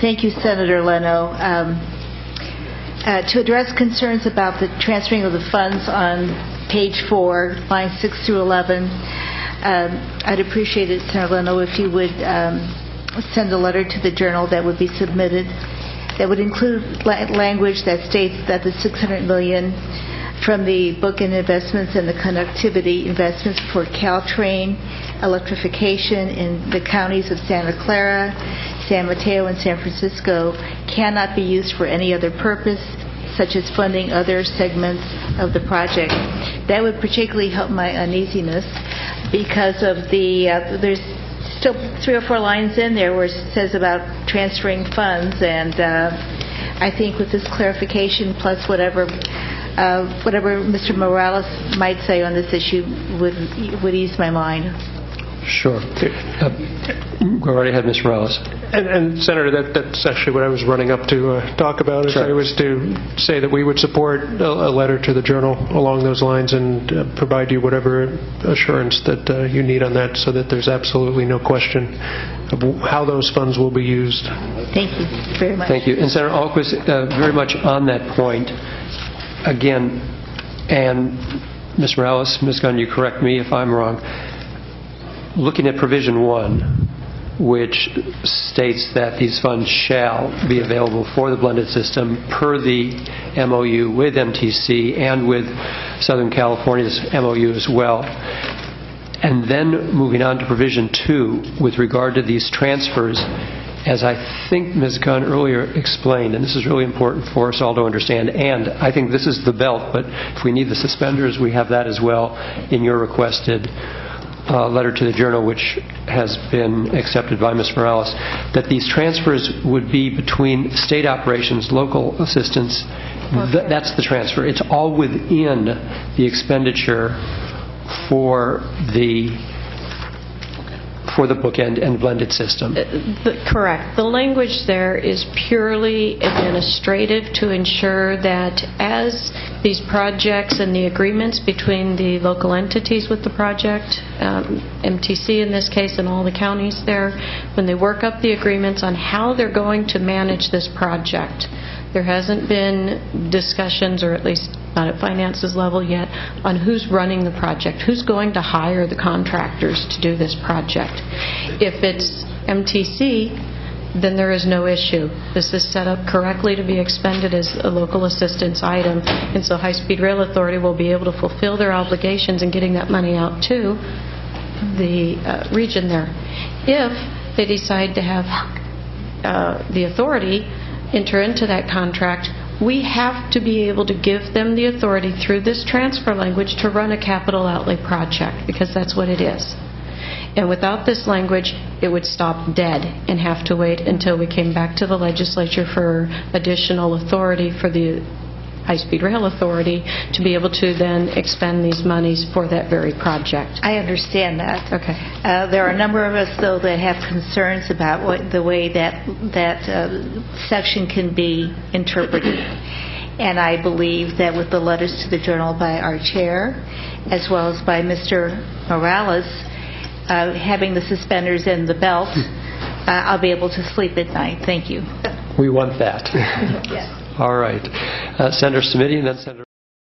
Thank you, Senator Leno. To address concerns about the transferring of the funds on page 4, lines 6 through 11, I'd appreciate it, Senator Leno, if you would send a letter to the Journal that would be submitted that would include language that states that the $600 million from the Bookend investments and the connectivity investments for Caltrain electrification in the counties of Santa Clara, San Mateo, and San Francisco cannot be used for any other purpose, such as funding other segments of the project. That would particularly help my uneasiness because of the there's still 3 or 4 lines in there where it says about transferring funds, and I think with this clarification plus whatever Mr. Morales might say on this issue would ease my mind. Sure. Go right ahead, Mr. Morales. And Senator, that's actually what I was running up to talk about. Sure. It was to say that we would support a letter to the Journal along those lines and provide you whatever assurance that you need on that, so that there's absolutely no question of how those funds will be used. Thank you very much. Thank you. And Senator Alquist, very much on that point, again, and Ms. Morales, Ms. Gunn, you correct me if I'm wrong, looking at provision 1, which states that these funds shall be available for the blended system per the MOU with MTC and with Southern California's MOU as well. And then moving on to provision 2 with regard to these transfers, as I think Ms. Gunn earlier explained, and this is really important for us all to understand, and I think this is the belt, but if we need the suspenders, we have that as well in your requested letter to the Journal, which has been accepted by Ms. Morales, that these transfers would be between state operations, local assistance. Okay. That's the transfer. It's all within the expenditure for the Bookend and blended system. Correct. The language there is purely administrative to ensure that as these projects and the agreements between the local entities with the project, MTC in this case and all the counties there, when they work up the agreements on how they're going to manage this project, there hasn't been discussions, or at least not at finances level yet, on who's running the project, who's going to hire the contractors to do this project. If it's MTC, then there is no issue. This is set up correctly to be expended as a local assistance item, and so High Speed Rail Authority will be able to fulfill their obligations in getting that money out to the region there. If they decide to have the authority enter into that contract, we have to be able to give them the authority through this transfer language to run a capital outlay project, because that's what it is. And without this language, it would stop dead and have to wait until we came back to the legislature for additional authority for the High Speed Rail Authority to be able to then expend these monies for that very project. I understand that. Okay. There are a number of us, though, that have concerns about the way that section can be interpreted. And I believe that with the letters to the Journal by our chair, as well as by Mr. Morales, having the suspenders and the belt, I'll be able to sleep at night. Thank you. We want that. Yes. All right. Senator Smitty and then Senator